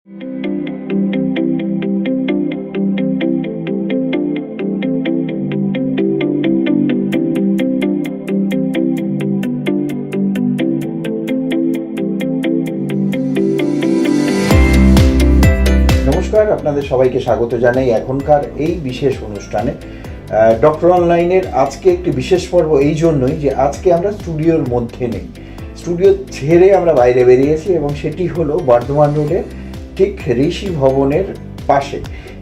নমস্কার, আপনাদের সবাইকে স্বাগত জানাই এখনকার এই বিশেষ অনুষ্ঠানে। ডক্টর অনলাইনের আজকে একটি বিশেষ পর্ব এই জন্যই যে আজকে আমরা স্টুডিওর মধ্যে নেই, স্টুডিও ছেড়ে আমরা বাইরে বেরিয়েছি এবং সেটি হলো বর্ধমান রোডে ঠিক ঋষি ভবনের পাশে,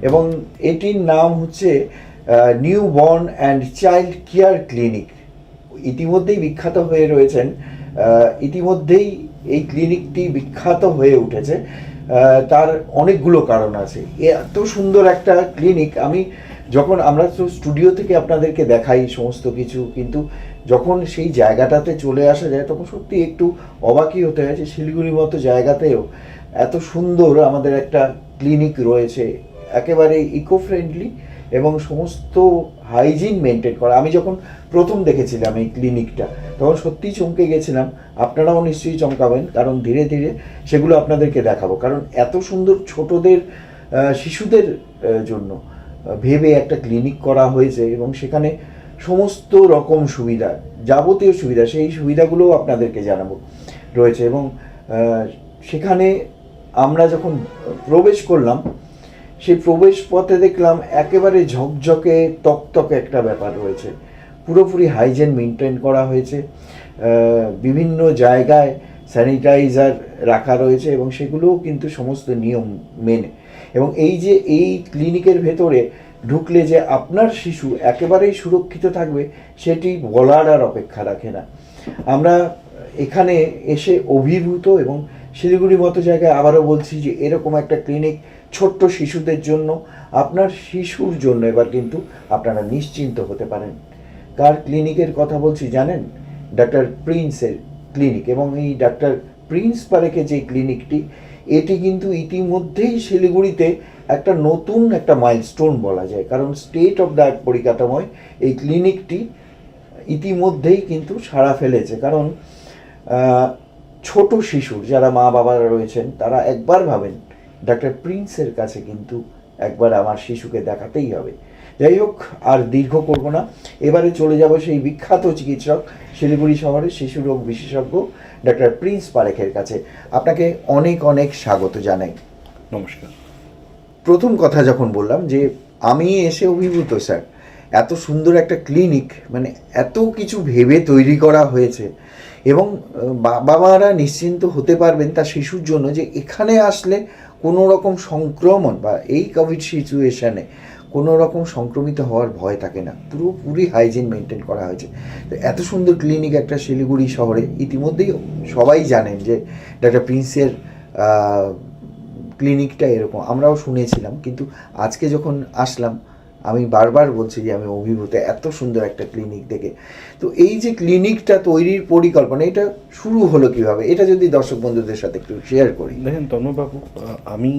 এবং এটির নাম হচ্ছে new born and child care clinic. ইতিমধ্যেই বিখ্যাত হয়ে রয়েছেন, ইতিমধ্যেই এই ক্লিনিকটি বিখ্যাত হয়ে উঠেছে। তার অনেকগুলো কারণ আছে। এত সুন্দর একটা ক্লিনিক, আমরা তো স্টুডিও থেকে আপনাদেরকে দেখাই সমস্ত কিছু, কিন্তু যখন সেই জায়গাটাতে চলে আসা যায় তখন সত্যি একটু অবাকই হতে হয় যে শিলিগুড়ির মতো জায়গাতেও এত সুন্দর আমাদের একটা ক্লিনিক রয়েছে, একেবারে ইকো ফ্রেন্ডলি এবং সমস্ত হাইজিন মেনটেন করা। আমি যখন প্রথম দেখেছিলাম এই ক্লিনিকটা তখন সত্যিই চমকে গেছিলাম, আপনারাও নিশ্চয়ই চমকাবেন, কারণ ধীরে ধীরে সেগুলো আপনাদেরকে দেখাবো। কারণ এত সুন্দর ছোটদের, শিশুদের জন্য ভেবে একটা ক্লিনিক করা হয়েছে এবং সেখানে সমস্ত রকম সুবিধা, যাবতীয় সুবিধা, সেই সুবিধাগুলোও আপনাদেরকে জানাবো রয়েছে। এবং সেখানে আমরা যখন প্রবেশ করলাম, সেই প্রবেশ পথে দেখলাম একেবারে ঝকঝকে তকতকে একটা ব্যাপার রয়েছে, পুরোপুরি হাইজিন মেনটেন করা হয়েছে, বিভিন্ন জায়গায় স্যানিটাইজার রাখা রয়েছে এবং সেগুলোও কিন্তু সমস্ত নিয়ম মেনে। এবং এই ক্লিনিকের ভেতরে ঢুকলে যে আপনার শিশু একেবারেই সুরক্ষিত থাকবে সেটি বলার আর অপেক্ষা রাখে না। আমরা এখানে এসে অভিভূত, এবং শিলিগুড়ির মতো জায়গায় আবারও বলছি যে এরকম একটা ক্লিনিক ছোট্ট শিশুদের জন্য, আপনার শিশুর জন্য এবার কিন্তু আপনারা নিশ্চিন্ত হতে পারেন। কার ক্লিনিকের কথা বলছি জানেন? ডাক্তার প্রিন্সের ক্লিনিক। এবং এই ডাক্তার প্রিন্স পারেখের যে ক্লিনিকটি, এটি কিন্তু ইতিমধ্যেই শিলিগুড়িতে একটা নতুন একটা মাইলস্টোন বলা যায়, কারণ স্টেট অফ দ্য আর্ট পরিকাঠামোয় এই ক্লিনিকটি ইতিমধ্যেই কিন্তু সাড়া ফেলেছে। কারণ ছোট শিশুর যারা মা বাবারা রয়েছেন তারা একবার ভাবেন ডাক্তার প্রিন্সের কাছে কিন্তু একবার আমার শিশুকে দেখাতেই হবে। যাই হোক, আর দীর্ঘ করব না, এবারে চলে যাব সেই বিখ্যাত চিকিৎসক, শিলিগুড়ি শহরের শিশু রোগ বিশেষজ্ঞ ডাক্তার প্রিন্স পারেখের কাছে। আপনাকে অনেক অনেক স্বাগত জানাই। নমস্কার। প্রথম কথা যখন বললাম যে আমি এসে অভিভূত স্যার, এত সুন্দর একটা ক্লিনিক, মানে এত কিছু ভেবে তৈরি করা হয়েছে, এবং বাবা মারা নিশ্চিন্ত হতে পারবেন তার শিশুর জন্য যে এখানে আসলে কোনো রকম সংক্রমণ বা এই কোভিড সিচুয়েশানে কোনো রকম সংক্রমিত হওয়ার ভয় থাকে না, পুরোপুরি হাইজিন মেনটেন করা হয়েছে। তো এত সুন্দর ক্লিনিক একটা শিলিগুড়ি শহরে, ইতিমধ্যেই সবাই জানেন যে ডাক্তার প্রিন্সের ক্লিনিকটা এরকম, আমরাও শুনেছিলাম, কিন্তু আজকে যখন আসলাম আমি বারবার বলছি যে আমি অভিভূত এত সুন্দর একটা ক্লিনিক দেখে। তো এই যে ক্লিনিকটা তৈরির পরিকল্পনা, এটা শুরু হলো কিভাবে, এটা যদি দর্শক বন্ধুদের সাথে একটু শেয়ার করি। দেখেন তন্ময়বাবু, আমি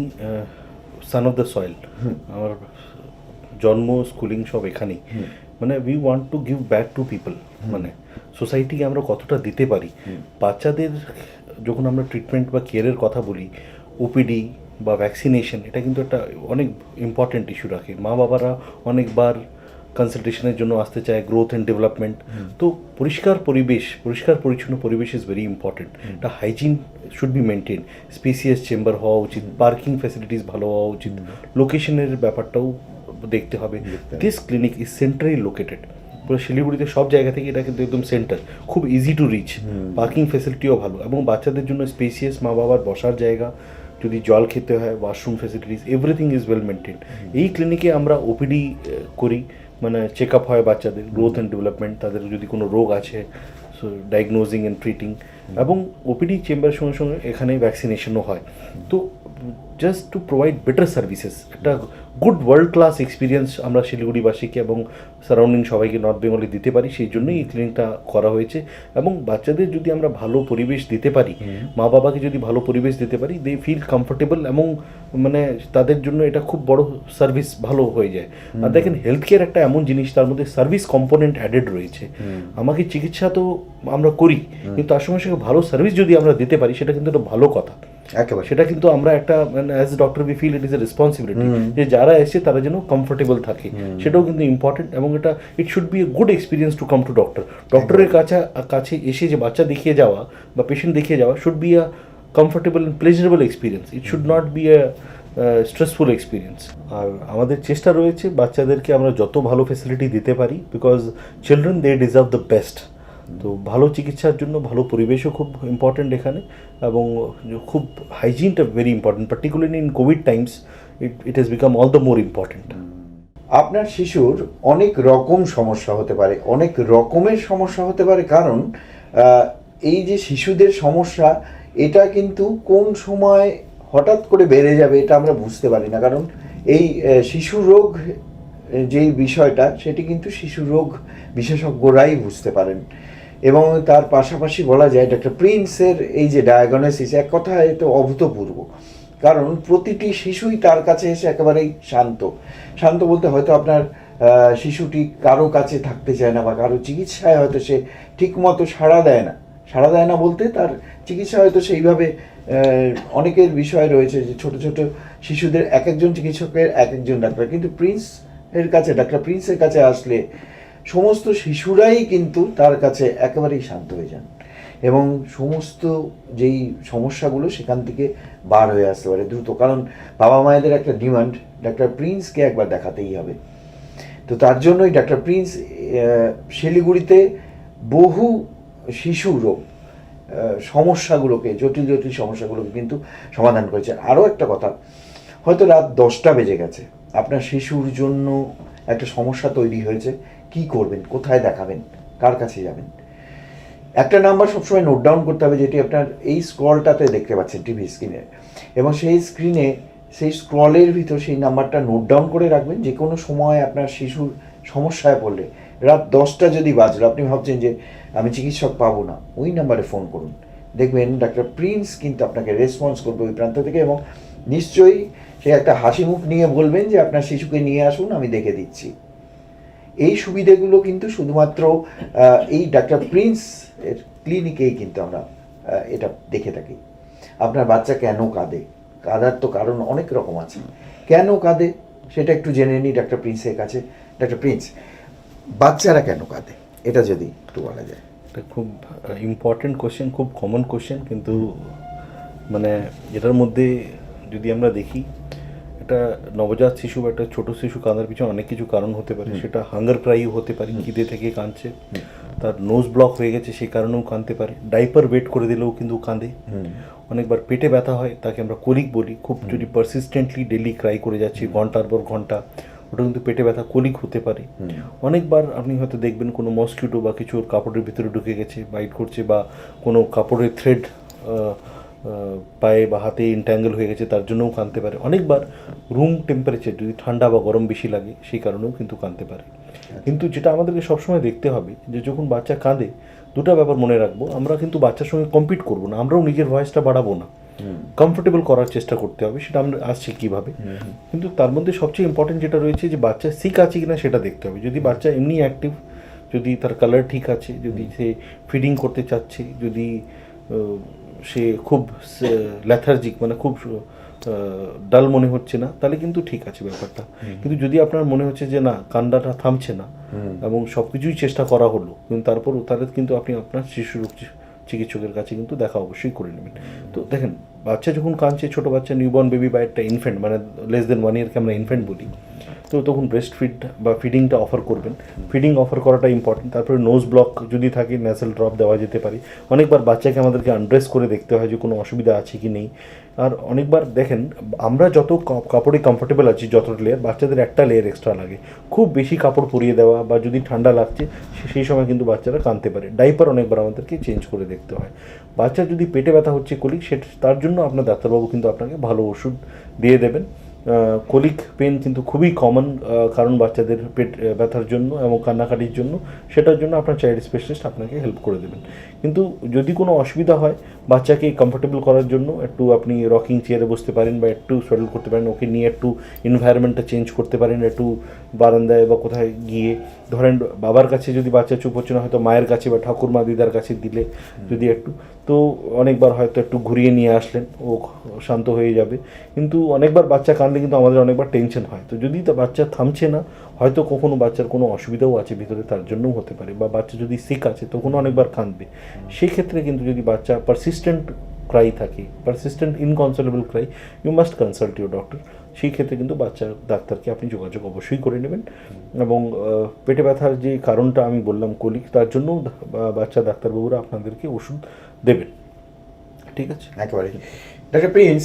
সান অফ দ্য সয়েল, আমার জন্ম স্কুলিং সব এখানেই। মানে we want to give back to people, মানে সোসাইটিকে আমরা কতটা দিতে পারি। বাচ্চাদের যখন আমরা ট্রিটমেন্ট বা কেয়ারের কথা বলি, ওপিডি বা ভ্যাকসিনেশন, এটা কিন্তু একটা অনেক ইম্পর্ট্যান্ট ইস্যু রাখে। মা বাবারা অনেকবার কনসালটেশনের জন্য আসতে চায়, গ্রোথ অ্যান্ড ডেভেলপমেন্ট। তো পরিষ্কার পরিচ্ছন্ন পরিবেশ ইজ ভেরি ইম্পর্টেন্ট। একটা hygiene should be maintain, spacious chamber হওয়া উচিত, পার্কিং ফ্যাসিলিটিস ভালো হওয়া উচিত, লোকেশনের ব্যাপারটাও দেখতে হবে। This clinic is centrally located, পুরো শিলিগুড়িতে সব জায়গা থেকে এটা কিন্তু একদম সেন্টার, খুব ইজি টু রিচ, পার্কিং ফ্যাসিলিটিও ভালো, এবং বাচ্চাদের জন্য স্পেসিয়াস, মা বাবার বসার জায়গা, যদি জল খেতে হয় washroom facilities, everything is well maintain. এই ক্লিনিকে আমরা ওপিডি করি, মানে চেক আপ হয় বাচ্চাদের গ্রোথ অ্যান্ড ডেভেলপমেন্ট, তাদের যদি কোনো রোগ আছে সো ডায়াগনোজিং অ্যান্ড ট্রিটিং, এবং ওপিডি চেম্বারের সঙ্গে সঙ্গে এখানে ভ্যাকসিনেশনও হয়। তো just to provide better services, একটা গুড ওয়ার্ল্ড ক্লাস এক্সপিরিয়েন্স আমরা শিলিগুড়িবাসীকে এবং সারাউন্ডিং সবাইকে নর্থ বেঙ্গলে দিতে পারি, সেই জন্যই এই ক্লিনিকটা করা হয়েছে। এবং বাচ্চাদের যদি আমরা ভালো পরিবেশ দিতে পারি, মা বাবাকে যদি ভালো পরিবেশ দিতে পারি, দে ফিল কমফোর্টেবল, এবং মানে তাদের জন্য এটা খুব বড় সার্ভিস ভালো হয়ে যায়। আর দেখেন, হেলথ কেয়ার একটা এমন জিনিস, তার মধ্যে সার্ভিস কম্পোনেন্ট অ্যাডেড রয়েছে। আমাকে চিকিৎসা তো আমরা করি, কিন্তু তার সঙ্গে সঙ্গে ভালো সার্ভিস যদি আমরা দিতে পারি, সেটা কিন্তু একটা ভালো কথা। একেবারে। সেটা কিন্তু আমরা একটা মানে as doctor we feel it is a responsibility যে যারা এসে তারা যেন কমফোর্টেবল থাকে, সেটাও কিন্তু ইম্পর্টেন্ট। এবং এটা it should be a good experience to come to doctor. ডক্টরের কাছে এসে যে বাচ্চা দেখিয়ে যাওয়া বা পেশেন্ট দেখিয়ে যাওয়া should be a comfortable and pleasurable experience, it should not be a stressful experience. আর আমাদের চেষ্টা রয়েছে বাচ্চাদেরকে আমরা যত ভালো ফেসিলিটি দিতে পারি, because children they deserve the best. তো ভালো চিকিৎসার জন্য ভালো পরিবেশও খুব ইম্পর্ট্যান্ট এখানে, এবং খুব হাইজিনটা very important, particularly in COVID times it has become all the more important. আপনার শিশুর অনেক রকম সমস্যা হতে পারে, অনেক রকমের সমস্যা হতে পারে, কারণ এই যে শিশুদের সমস্যা, এটা কিন্তু কোন সময় হঠাৎ করে বেড়ে যাবে এটা আমরা বুঝতে পারি না। কারণ এই শিশু রোগ যেই বিষয়টা, সেটি কিন্তু শিশু রোগ বিশেষজ্ঞরাই বুঝতে পারেন। এবং তার পাশাপাশি বলা যায় ডক্টর প্রিন্সের এই যে ডায়াগনোসিস, এক কথায় তো অভূতপূর্ব। কারণ প্রতিটি শিশুই তার কাছে এসে একেবারেই শান্ত। শান্ত বলতে হয়তো আপনার শিশুটি কারো কাছে থাকতে চায় না, বা কারো চিকিৎসায় হয়তো সে ঠিকমতো সাড়া দেয় না। সাড়া দেয় না বলতে তার চিকিৎসা হয়তো সেইভাবে, অনেকের বিষয় রয়েছে যে ছোট ছোট শিশুদের এক একজন চিকিৎসকের এক একজন ডাক্তার, কিন্তু ডক্টর প্রিন্সের কাছে আসলে সমস্ত শিশুরাই কিন্তু তার কাছে একেবারেই শান্ত হয়ে যান, এবং সমস্ত যেই সমস্যাগুলো সেখান থেকে বার হয়ে আসতে পারে দ্রুত। কারণ বাবা মায়েদের একটা ডিমান্ড, ডক্টর প্রিন্সকে একবার দেখাতেই হবে। তো তার জন্যই ডক্টর প্রিন্স শিলিগুড়িতে বহু শিশু রোগ সমস্যাগুলোকে, জটিল জটিল সমস্যাগুলোকে কিন্তু সমাধান করেছে। আরও একটা কথা, হয়তো রাত 10টা বেজে গেছে, আপনার শিশুর জন্য একটা সমস্যা তৈরি হয়েছে, কি করবেন, কোথায় দেখাবেন, কার কাছে যাবেন। একটা নাম্বার সবসময় নোট ডাউন করতে হবে, যেটি আপনার এই স্ক্রলটাতে দেখতে পাচ্ছেন টিভি স্ক্রিনে, এবং সেই স্ক্রিনে সেই স্ক্রলের ভিতর সেই নাম্বারটা নোট ডাউন করে রাখবেন। যে কোনো সময় আপনার শিশুর সমস্যায় পড়লে, রাত 10টা যদি বাজলো, আপনি ভাবছেন যে আমি চিকিৎসক পাবো না, ওই নাম্বারে ফোন করুন, দেখবেন ডক্টর প্রিন্স কিন্তু আপনাকে রেসপন্স করবে ওই প্রান্ত থেকে, এবং নিশ্চয়ই সে একটা হাসি মুখ নিয়ে বলবেন যে আপনার শিশুকে নিয়ে আসুন, আমি দেখে দিচ্ছি। এই সুবিধাগুলো কিন্তু শুধুমাত্র এই ডক্টর প্রিন্স এর ক্লিনিকেই কিন্তু আমরা এটা দেখে থাকি। আপনার বাচ্চা কেন কাঁদে, কাঁদার তো কারণ অনেক রকম আছে, কেন কাঁদে সেটা একটু জেনে নিই ডক্টর প্রিন্সের কাছে। ডক্টর প্রিন্স, বাচ্চারা কেন কাঁদে এটা যদি একটু বলা যায়। এটা খুব ইম্পর্টেন্ট কোশ্চেন, খুব কমন কোশ্চেন, কিন্তু মানে এটার মধ্যে যদি আমরা দেখি, একটা নবজাত শিশু বা একটা ছোটো শিশু কাঁদার পিছনে অনেক কিছু কারণ হতে পারে। সেটা হাঙ্গার ক্রাইও হতে পারে, খিদে থেকে কাঁদছে, তার নোজ ব্লক হয়ে গেছে সেই কারণেও কাঁদতে পারে, ডাইপার ওয়েট করে দিলেও কিন্তু কাঁদে, অনেকবার পেটে ব্যথা হয়, তাকে আমরা কোলিক বলি। খুব যদি পারসিস্টেন্টলি ডেলি ক্রাই করে যাচ্ছে ঘন্টার পর ঘন্টা, ওটা কিন্তু পেটে ব্যথা কোলিক হতে পারে। অনেকবার আপনি হয়তো দেখবেন কোনো মসকিউটো বা কিছু কাপড়ের ভিতরে ঢুকে গেছে, বাইট করছে, বা কোনো কাপড়ের থ্রেড পায়ে বা হাতে ইনট্যাঙ্গেল হয়ে গেছে, তার জন্যও কাঁদতে পারে। অনেকবার রুম টেম্পারেচার যদি ঠান্ডা বা গরম বেশি লাগে, সেই কারণেও কিন্তু কাঁদতে পারে। কিন্তু যেটা আমাদেরকে সবসময় দেখতে হবে, যে যখন বাচ্চা কাঁদে, দুটো ব্যাপার মনে রাখবো, আমরা কিন্তু বাচ্চার সঙ্গে কম্পিট করবো না, আমরাও নিজের ভয়েসটা বাড়াবো না, কমফোর্টেবল করার চেষ্টা করতে হবে। সেটা আমরা আসছি কীভাবে, কিন্তু তার মধ্যে সবচেয়ে ইম্পর্টেন্ট যেটা রয়েছে, যে বাচ্চা সিক আছে কিনা সেটা দেখতে হবে। যদি বাচ্চা এমনি অ্যাক্টিভ, যদি তার কালার ঠিক আছে, যদি সে ফিডিং করতে চাচ্ছে, যদি সে খুব ল্যাথার্জিক মানে খুব ডাল মনে হচ্ছে না, তাহলে কিন্তু ঠিক আছে ব্যাপারটা। কিন্তু যদি আপনার মনে হচ্ছে যে না, কান্নাটা থামছে না এবং সব কিছুই চেষ্টা করা হলো, কিন্তু তারপরও, তাহলে কিন্তু আপনি আপনার শিশু রোগ চিকিৎসকের কাছে কিন্তু দেখা অবশ্যই করে নেবেন। তো দেখেন, বাচ্চা যখন কাঁদছে, ছোটো বাচ্চা, নিউবর্ন বেবি বা একটা ইনফ্যান্ট, মানে লেস দেন 1 ইয়ারকে আমরা ইনফ্যান্ট বলি, তো তখন ব্রেস্ট ফিড বা ফিডিংটা অফার করবেন। ফিডিং অফার করাটা ইম্পর্টেন্ট। তারপরে নোজ ব্লক যদি থাকে, ন্যাসাল ড্রপ দেওয়া যেতে পারে। অনেকবার বাচ্চাকে আমাদেরকে আনড্রেস করে দেখতে হয় যে কোনো অসুবিধা আছে কি নেই। আর অনেকবার দেখেন, আমরা যত কাপড়ে কমফোর্টেবল আছি, যত লেয়ার, বাচ্চাদের একটা লেয়ার এক্সট্রা লাগে। খুব বেশি কাপড় পরিয়ে দেওয়া বা যদি ঠান্ডা লাগছে, সেই সময় কিন্তু বাচ্চারা কাঁদতে পারে। ডাইপার অনেকবার আমাদেরকে চেঞ্জ করে দেখতে হয়। বাচ্চার যদি পেটে ব্যথা হচ্ছে, কোলিক, তার জন্য আপনার ডাক্তারবাবু কিন্তু আপনাকে ভালো ওষুধ দিয়ে দেবেন। কোলিক পেন কিন্তু খুবই কমন কারণ বাচ্চাদের পেট ব্যথার জন্য এবং কান্নাকাটির জন্য, সেটার জন্য আপনার চাইল্ড স্পেশালিস্ট আপনাকে হেল্প করে দেবেন। কিন্তু যদি কোনো অসুবিধা হয়, বাচ্চাকে কমফোর্টেবল করার জন্য একটু আপনি রকিং চেয়ারে বসতে পারেন, বা একটু স্যাডল করতে পারেন, ওকে নিয়ে একটু এনভায়রনমেন্টটা চেঞ্জ করতে পারেন, একটু বারান্দায় বা কোথায় গিয়ে, ধরেন বাবার কাছে যদি বাচ্চা চুপ হচ্ছে না, হয়তো মায়ের কাছে বা ঠাকুরমা দিদার কাছে দিলে যদি একটু, তো অনেকবার হয়তো একটু ঘুরিয়ে নিয়ে আসলেন, ও শান্ত হয়ে যাবে। কিন্তু অনেকবার বাচ্চা কাঁদলে কিন্তু আমাদের অনেকবার টেনশন হয়। তো যদি তো বাচ্চা থামছে না, হয়তো কখনো বাচ্চার কোনো অসুবিধাও আছে ভিতরে, তার জন্যও হতে পারে, বা বাচ্চা যদি সিক আছে তখন অনেকবার কাঁদবে। সেই ক্ষেত্রে কিন্তু যদি বাচ্চা পারসিস্টেন্ট ক্রাই থাকে, persistent inconsolable cry, you must consult your doctor. সেই ক্ষেত্রে কিন্তু বাচ্চার ডাক্তারকে আপনি যোগাযোগ অবশ্যই করে নেবেন। এবং পেটে ব্যথার যে কারণটা আমি বললাম কলিক, তার জন্য বাচ্চা ডাক্তারবাবুরা আপনাদেরকে ওষুধ দেবেন। ঠিক আছে, একেবারে। ডাক্তার প্রিন্স,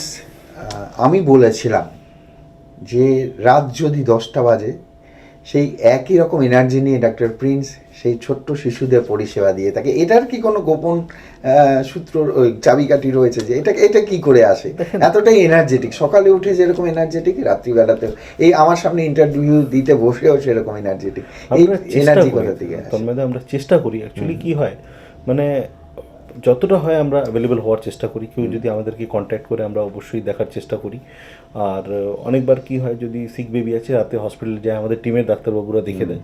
আমি বলেছিলাম যে রাত যদি 10টা বাজে, সেই একই রকম এনার্জি নিয়ে ডাক্তার প্রিন্স সেই ছোট্ট শিশুদের পরিষেবা দিয়ে থাকে। এটার কি কোনো গোপন সূত্র, চাবিকাঠি রয়েছে যে এটা কি করে আসে? এতটাই এনার্জেটিক, সকালে উঠে যেরকম এনার্জেটিক, রাত্রিবেলাতেও এই আমার সামনে ইন্টারভিউ দিতে বসেও সেরকম এনার্জেটিক। এই এনার্জি কোথা থেকে আসে? আমরা চেষ্টা করি। অ্যাকচুয়ালি কি হয়, মানে যতটা হয় আমরা অ্যাভেলেবেল হওয়ার চেষ্টা করি। কেউ যদি আমাদেরকে কন্ট্যাক্ট করে আমরা অবশ্যই দেখার চেষ্টা করি। আর অনেকবার কি হয়, যদি সিক বেবি আছে রাতে হসপিটালে যায়, আমাদের টিমের ডাক্তারবাবুরা দেখে দেয়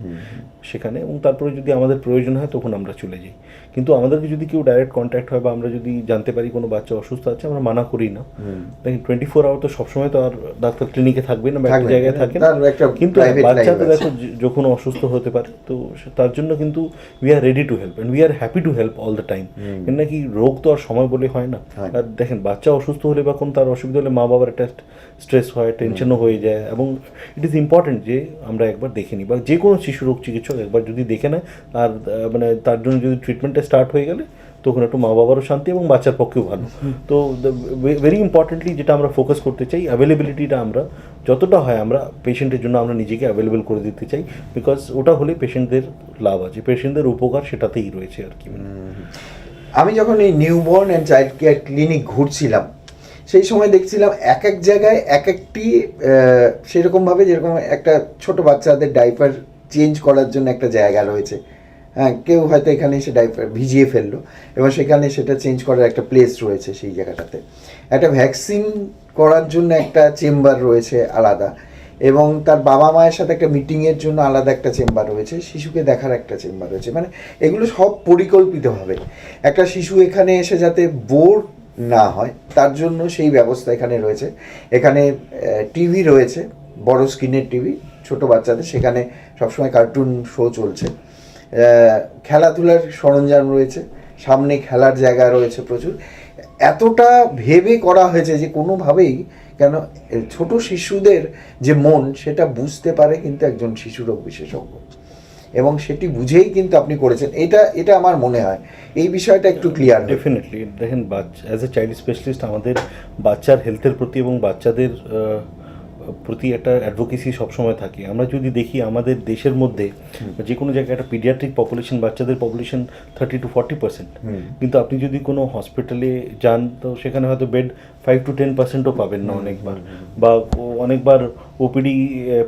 সেখানে, এবং তারপরে যদি আমাদের প্রয়োজন হয় তখন আমরা চলে যাই। কিন্তু আমাদেরকে যদি কেউ ডাইরেক্ট কন্ট্যাক্ট হয় বা আমরা যদি জানতে পারি কোনো বাচ্চা অসুস্থ আছে, আমরা মানা করি না। দেখেন 24 আওয়ার তো সবসময় তো আর ডাক্তার ক্লিনিকে থাকবে না বা একটা জায়গায় থাকে না, কিন্তু বাচ্চা তো দেখো যখন অসুস্থ হতে পারে, তো তার জন্য কিন্তু we are ready to help and we are happy to help all the time. কেন নাকি রোগ তো আর সময় বলে হয় না। আর দেখেন বাচ্চা অসুস্থ হলে বা কোনো তার অসুবিধা হলে মা বাবার একটা স্ট্রেস হয়, টেনশনও হয়ে যায়। এবং ইট ইজ ইম্পর্টেন্ট যে আমরা একবার দেখে নিই, বা যে কোনো শিশু রোগ চিকিৎসক একবার যদি দেখে নেয়, আর মানে তার জন্য যদি ট্রিটমেন্টটা স্টার্ট হয়ে গেলে, তখন একটু মা বাবারও শান্তি এবং বাচ্চার পক্ষেও ভালো। তো ভেরি ইম্পর্টেন্টলি যেটা আমরা ফোকাস করতে চাই, অ্যাভেলেবিলিটিটা আমরা যতটা হয় আমরা পেশেন্টের জন্য আমরা নিজেকে অ্যাভেলেবেল করে দিতে চাই। বিকজ ওটা হলে পেশেন্টদের লাভ আছে, পেশেন্টদের উপকার সেটাতেই রয়েছে আর কি। আমি যখন এই newborn and child care clinic ঘুরছিলাম, সেই সময় দেখছিলাম এক এক জায়গায় এক একটি সেরকমভাবে, যেরকম একটা ছোট বাচ্চাদের ডাইপার চেঞ্জ করার জন্য একটা জায়গা রয়েছে। হ্যাঁ, কেউ হয়তো এখানে এসে ডাইপার ভিজিয়ে ফেললো এবং সেখানে সেটা চেঞ্জ করার একটা প্লেস রয়েছে সেই জায়গাটাতে। একটা ভ্যাকসিন করার জন্য একটা চেম্বার রয়েছে আলাদা, এবং তার বাবা মায়ের সাথে একটা মিটিংয়ের জন্য আলাদা একটা চেম্বার রয়েছে, শিশুকে দেখার একটা চেম্বার রয়েছে। মানে এগুলো সব পরিকল্পিতভাবে একটা শিশু এখানে এসে যাতে বোর না হয় তার জন্য সেই ব্যবস্থা এখানে রয়েছে। এখানে টিভি রয়েছে, বড় স্ক্রিনের টিভি, ছোট বাচ্চাদের, সেখানে সবসময় কার্টুন শো চলছে। খেলাধুলার সরঞ্জাম রয়েছে, সামনে খেলার জায়গা রয়েছে প্রচুর। এতটা ভেবে করা হয়েছে যে কোনোভাবেই কেন ছোট শিশুদের যে মন, সেটা বুঝতে পারে কিন্তু একজন শিশুরোগ বিশেষজ্ঞ, এবং সেটি বুঝেই কিন্তু আপনি করেছেন। এটা আমার মনে হয় এই বিষয়টা একটু ক্লিয়ার। ডেফিনেটলি দেখেন, অ্যাজ এ চাইল্ড স্পেশালিস্ট আমাদের বাচ্চার হেলথের প্রতি এবং বাচ্চাদের প্রতি একটা অ্যাডভোকেসি সবসময় থাকে। আমরা যদি দেখি আমাদের দেশের মধ্যে যে কোনো জায়গায় একটা পিডিয়াট্রিক পপুলেশন, বাচ্চাদের পপুলেশন 30 to 40%, কিন্তু আপনি যদি কোনো হসপিটালে যান তো সেখানে হয়তো বেড 5 to 10%ও পাবেন না অনেকবার, বা অনেকবার ওপিডি,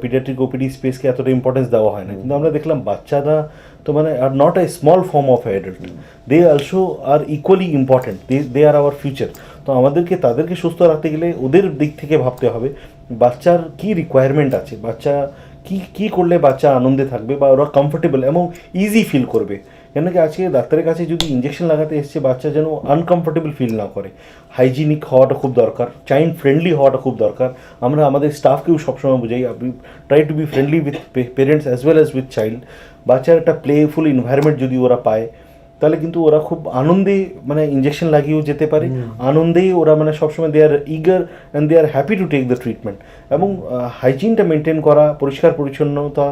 পিডিয়াট্রিক ওপিডি স্পেসকে এতটা ইম্পর্টেন্স দেওয়া হয় না। কিন্তু আমরা দেখলাম বাচ্চারা তো মানে are not a small form of adult, they also are equally important, they are our future. তো আমাদেরকে তাদেরকে সুস্থ রাখতে গেলে ওদের দিক থেকে ভাবতে হবে বাচ্চার কি রিকোয়ারমেন্ট আছে, বাচ্চা কি করলে বাচ্চা আনন্দে থাকবে বা ওরা কমফোর্টেবল এবং ইজি ফিল করবে। কেন কি আজকে ডাক্তারের কাছে যদি ইঞ্জেকশন লাগাতে এসছে, বাচ্চা যেন আনকমফোর্টেবল ফিল না করে। হাইজিনিক হওয়াটা খুব দরকার, চাইল্ড ফ্রেন্ডলি হওয়াটা খুব দরকার। আমরা আমাদের স্টাফকেও সবসময় বুঝাই, try to B friendly with parents as well as with child. বাচ্চার একটা প্লেফুল এনভায়রনমেন্ট যদি ওরা পায়, তাহলে কিন্তু ওরা খুব আনন্দে মানে ইঞ্জেকশন লাগিয়েও যেতে পারে, আনন্দেই ওরা মানে সবসময় they are eager and they are happy to take the treatment. এবং হাইজিনটা মেনটেন করা, পরিষ্কার পরিচ্ছন্নতা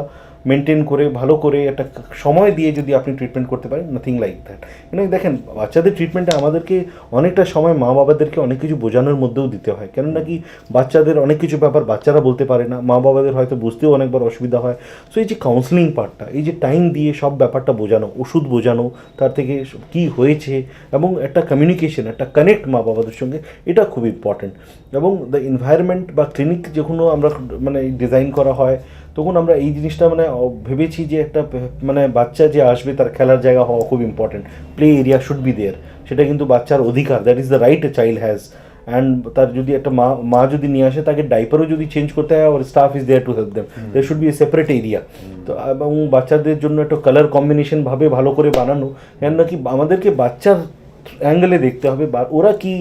মেনটেন করে ভালো করে একটা সময় দিয়ে যদি আপনি ট্রিটমেন্ট করতে পারেন, নাথিং লাইক দ্যাট। কিন্তু দেখেন বাচ্চাদের ট্রিটমেন্টে আমাদেরকে অনেকটা সময় মা বাবাদেরকে অনেক কিছু বোঝানোর মধ্যেও দিতে হয়। কেন নাকি বাচ্চাদের অনেক কিছু ব্যাপার বাচ্চারা বলতে পারে না, মা বাবাদের হয়তো বুঝতেও অনেকবার অসুবিধা হয়। সো এই যে কাউন্সেলিং পার্টটা, এই যে টাইম দিয়ে সব ব্যাপারটা বোঝানো, ওষুধ বোঝানো, তার থেকে কী হয়েছে, এবং একটা কমিউনিকেশন, একটা কানেক্ট মা বাবাদের সঙ্গে, এটা খুব ইম্পর্টেন্ট। এবং দ্য এনভায়রনমেন্ট বা ক্লিনিক যখন আমরা মানে ডিজাইন করা হয়, তখন আমরা এই জিনিসটা মানে ভেবেছি যে একটা মানে বাচ্চা যে আসবে তার খেলার জায়গা হওয়া খুব important, play area should be there. সেটা কিন্তু বাচ্চার অধিকার, that is the right a child has. And তার যদি একটা মা যদি নিয়ে আসে, তাকে ডাইপারও যদি চেঞ্জ করতে হয়, আর staff is there to help them, there should be a separate area. তো এবং বাচ্চাদের জন্য একটা কালার কম্বিনেশন ভাবে ভালো করে বানানো, কেন নাকি আমাদেরকে বাচ্চার অ্যাঙ্গেলে দেখতে হবে, বা ওরা কি